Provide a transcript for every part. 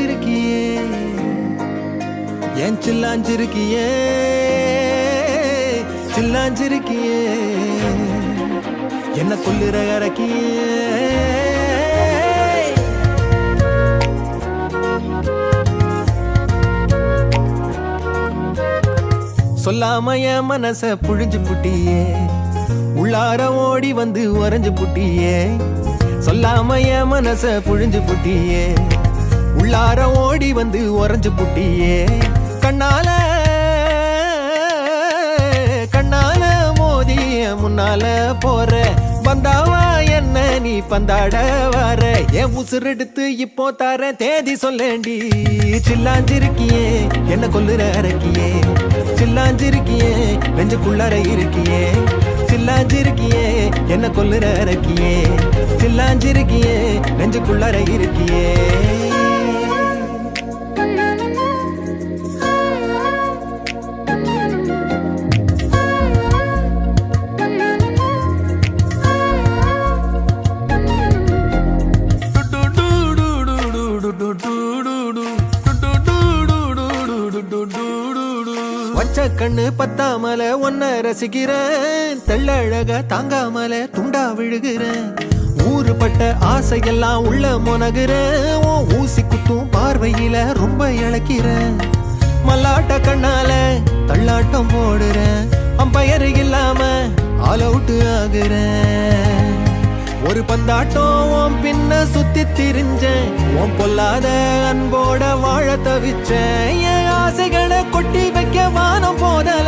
சில்லாஞ்சிருக்கியே ஏன் சில்லாஞ்சிருக்கியே சில்லாஞ்சிருக்கியே என்ன கொல்லுற இறக்கியே சொல்லாம என் மனச புழிஞ்சு புட்டியே உள்ளார ஓடி வந்து உறைஞ்சு புட்டியே சொல்லாம என் மனச புழிஞ்சு புட்டியே உள்ளார ஓடி வந்து உறைஞ்சு புட்டியே கண்ணால கண்ணால மோதி முன்னால போற வந்தாவா என்ன நீ பந்தாட வர என் உசுர் எடுத்து இப்போ தர தேதி சொல்லேண்டி சில்லாஞ்சிருக்கியே என்ன கொல்லுற அரக்கியே சில்லாஞ்சிருக்கியே நெஞ்சுக்குள்ளற இருக்கியே சில்லாஞ்சிருக்கியே என்ன கொல்லுற அரக்கியே சில்லாஞ்சிருக்கியே நெஞ்சுக்குள்ளற இருக்கியே வச்ச கண்ணு பத்தாமல ஒன்ன ரசிக்கிறேன் தெள்ளழக தாங்காமல துண்டா விழுகிறேன் ஊறுபட்ட ஆசையெல்லாம் உள்ள முனகுறேன் ஊசி குத்தும் பார்வையில ரொம்ப இழக்கிறேன் மல்லாட்ட கண்ணால தள்ளாட்டம் போடுறேன் அம்பயரு இல்லாம ஆல் அவுட் ஆகுறேன் ஒரு பந்தாட்டம் பின்ன சுத்தி திரிஞ்சேன் உன் பொல்லாத அன்போட வாழ தவிச்சேன் என் ஆசைகளை கொட்டி வைக்க வானம் போதல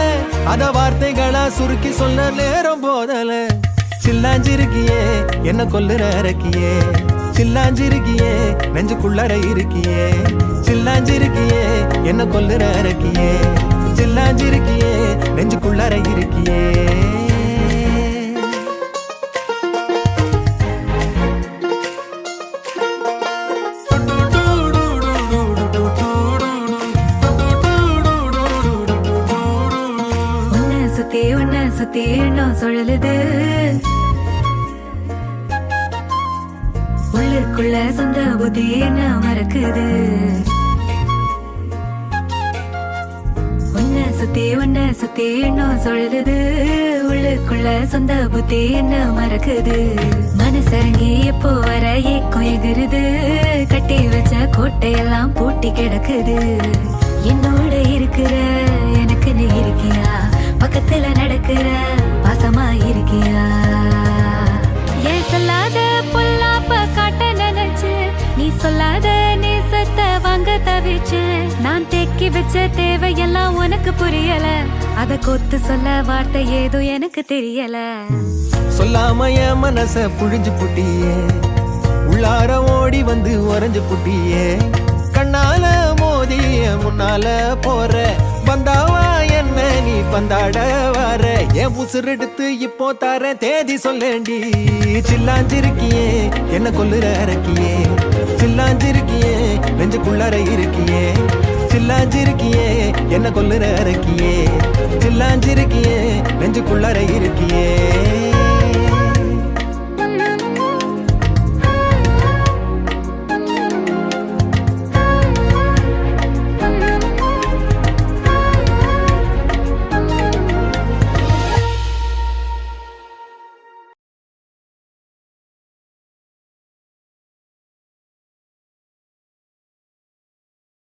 அத வார்த்தைகளா சுருக்கி சொல்ல நேரம் போதல சில்லாஞ்சிருக்கியே என்ன கொல்லுற அரக்கியே சில்லாஞ்சிருக்கியே நெஞ்சுக்குள்ளற இருக்கியே சில்லாஞ்சிருக்கியே என்ன கொல்லுற அரக்கியே சில்லாஞ்சிருக்கியே நெஞ்சுக்குள்ளற இருக்கியே சுத்தி எண்ணம் சுழலுது உள்ளுக்குள்ள சொந்த புத்தி என்ன மறக்குது உன்னை சுத்தி எண்ணம் சுழலுது உள்ளுக்குள்ள சொந்த புத்தி என்ன மறக்குது மனசரங்கி எப்போ வர ஏக்கம் எகுருது கட்டி வச்ச கோட்டையெல்லாம் பூட்டி கிடக்குது என்னோட இருக்கிற எனக்கு நீ இருக்கியா பக்கத்துல நடக்கிற பாசமா இருக்கியா ஏன் சொல்லாத பொல்லாப்ப காட்ட நினைச்சு நீ சொல்லாத நேசத்தை வாங்க தவிச்சு நான் தேக்கி வச்ச தேவையெல்லாம் உனக்கு புரியல அத கொத்து சொல்ல வார்த்தை ஏதோ எனக்கு தெரியல சொல்லாம என் மனச புழிஞ்சு புட்டியே உள்ளார ஓடி வந்து உறைஞ்சு புட்டியே கண்ணால மோதி முன்னால போற வந்தாவா என்ன நீ பந்தாட வர என் உசுர் எடுத்து இப்போ தர தேதி சொல்லேண்டி சில்லாஞ்சிருக்கியே என்ன கொல்லுற அரக்கியே சில்லாஞ்சிருக்கியே நெஞ்சுக்குள்ளற இருக்கியே சில்லாஞ்சிருக்கியே என்ன கொல்லுற அரக்கியே சில்லாஞ்சிருக்கியே நெஞ்சுக்குள்ளற இருக்கியே